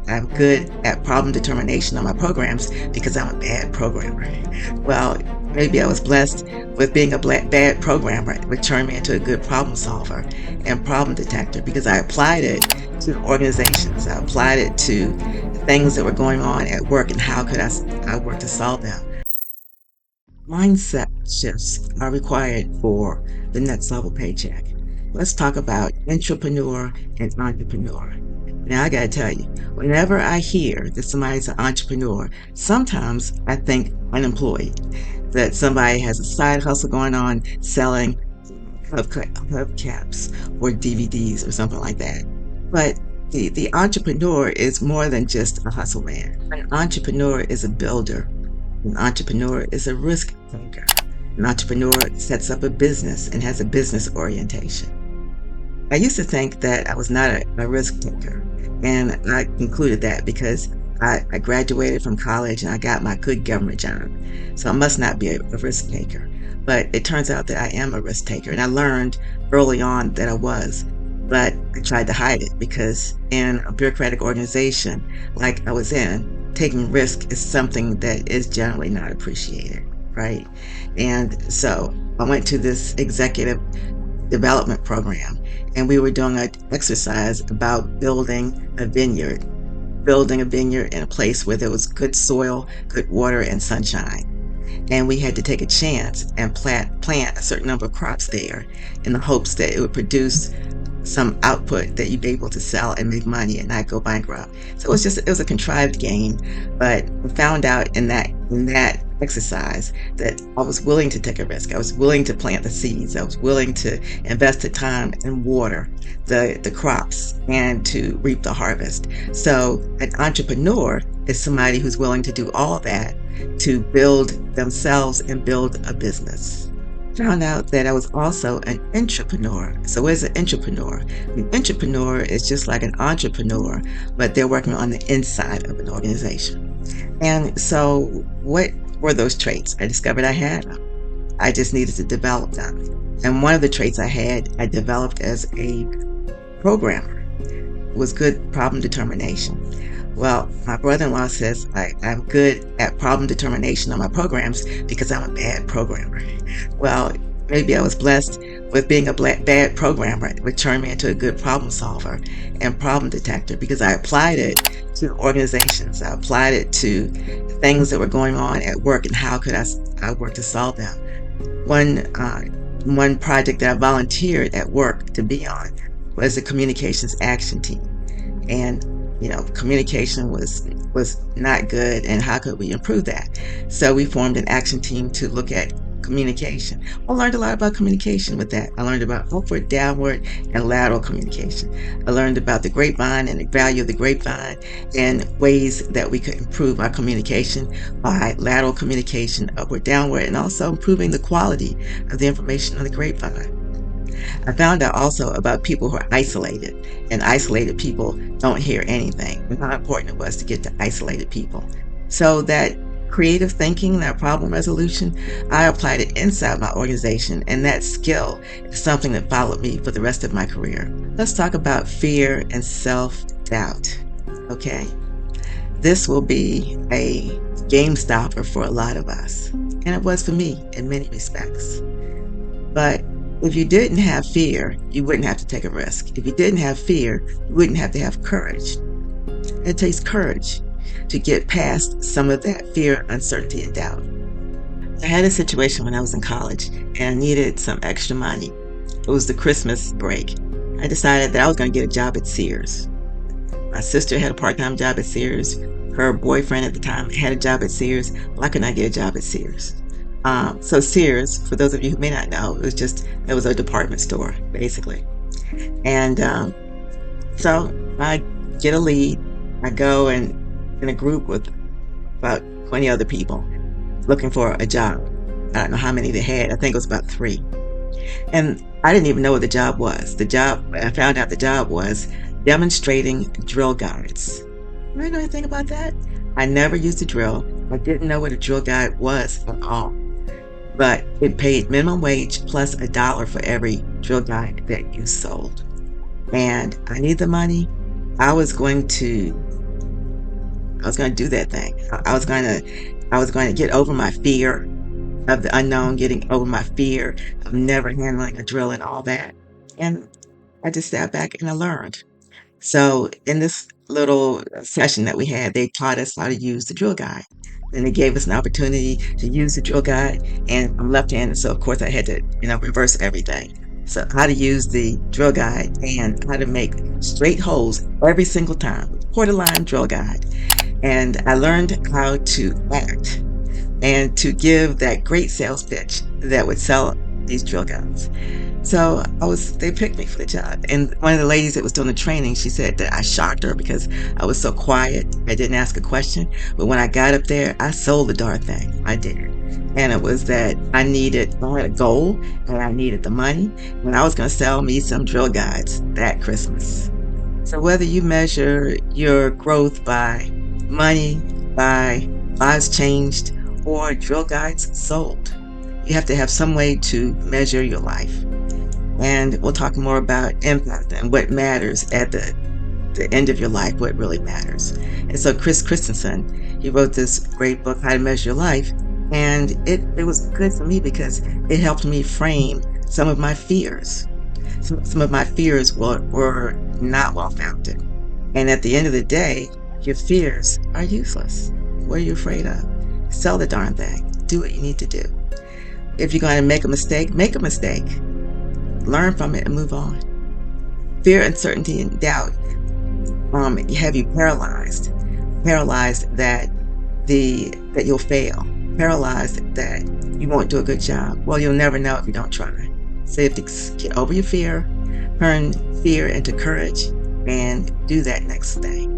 I'm good at problem determination on my programs because I'm a bad programmer. Well, maybe I was blessed with being a bad programmer, which turned me into a good problem solver and problem detector because I applied it to organizations. I applied it to things that were going on at work and how could I work to solve them. Mindset shifts are required for the next level paycheck. Let's talk about intrapreneur and entrepreneur. Now, I gotta tell you, whenever I hear that somebody's an entrepreneur, sometimes I think unemployed, that somebody has a side hustle going on selling hubcaps or DVDs or something like that. But the entrepreneur is more than just a hustle man. An entrepreneur is a builder. An entrepreneur is a risk taker. An entrepreneur sets up a business and has a business orientation. I used to think that I was not a risk taker, and I concluded that because I graduated from college and I got my good government job. So I must not be a risk taker. But it turns out that I am a risk taker, and I learned early on that I was. But I tried to hide it because in a bureaucratic organization like I was in, taking risk is something that is generally not appreciated, right? And so I went to this executive development program, and we were doing an exercise about building a vineyard in a place where there was good soil, good water, and sunshine. And we had to take a chance and plant a certain number of crops there in the hopes that it would produce some output that you'd be able to sell and make money and not go bankrupt. So it was a contrived game, but we found out in that exercise that I was willing to take a risk. I was willing to plant the seeds. I was willing to invest the time and water the crops and to reap the harvest. So an entrepreneur is somebody who's willing to do all that to build themselves and build a business. Found out that I was also an intrapreneur. So what is an intrapreneur? An intrapreneur is just like an entrepreneur, but they're working on the inside of an organization. And so what were those traits? I discovered I had them. I just needed to develop them. And one of the traits I developed as a programmer was good problem determination. Well, my brother-in-law says I'm good at problem determination on my programs because I'm a bad programmer. Well, maybe I was blessed with being a bad programmer, which turned me into a good problem solver and problem detector because I applied it to organizations. I applied it to things that were going on at work and how could I work to solve them. One project that I volunteered at work to be on was the communications action team. And communication was not good, and how could we improve that? So we formed an action team to look at communication. I learned a lot about communication with that. I learned about upward, downward, and lateral communication. I learned about the grapevine and the value of the grapevine and ways that we could improve our communication by lateral communication, upward, downward, and also improving the quality of the information on the grapevine. I found out also about people who are isolated, and isolated people don't hear anything, and how important it was to get to isolated people. So that creative thinking, that problem resolution, I applied it inside my organization, and that skill is something that followed me for the rest of my career. Let's talk about fear and self-doubt, okay? This will be a game stopper for a lot of us, and it was for me in many respects. But if you didn't have fear, you wouldn't have to take a risk. If you didn't have fear, you wouldn't have to have courage. It takes courage to get past some of that fear, uncertainty, and doubt. I had a situation when I was in college and I needed some extra money. It was the Christmas break. I decided that I was going to get a job at Sears. My sister had a part-time job at Sears. Her boyfriend at the time had a job at Sears. Why couldn't I get a job at Sears? So Sears, for those of you who may not know, it was a department store, basically. And so I get a lead. I go and in a group with about 20 other people looking for a job. I don't know how many they had. I think it was about 3. And I didn't even know what the job was. I found out the job was demonstrating drill guides. You know anything about that? I never used a drill. I didn't know what a drill guide was at all. But it paid minimum wage plus $1 for every drill guide that you sold. And I need the money. I was going to I was going to do that thing. I was going to get over my fear of the unknown, getting over my fear of never handling a drill and all that. And I just sat back and I learned. So in this little session that we had, they taught us how to use the drill guide. And they gave us an opportunity to use the drill guide. And I'm left-handed, so of course I had to, reverse everything. So how to use the drill guide and how to make straight holes every single time. Quarter line drill guide. And I learned how to act and to give that great sales pitch that would sell these drill guns. So they picked me for the job. And one of the ladies that was doing the training, she said that I shocked her because I was so quiet. I didn't ask a question. But when I got up there, I sold the darn thing. I did. And it was that I had a goal and I needed the money. And I was going to sell me some drill guides that Christmas. So whether you measure your growth by money, by lives changed, or drill guides sold, you have to have some way to measure your life. And we'll talk more about impact and what matters at the end of your life, what really matters. And so Chris Christensen, he wrote this great book, How to Measure Your Life. And it was good for me because it helped me frame some of my fears. Some of my fears were not well-founded. And at the end of the day, your fears are useless. What are you afraid of? Sell the darn thing. Do what you need to do. If you're going to make a mistake, make a mistake. Learn from it and move on. Fear, uncertainty, and doubt have you paralyzed. Paralyzed that you'll fail. Paralyzed that you won't do a good job. Well, you'll never know if you don't try. So you have to get over your fear, turn fear into courage, and do that next thing.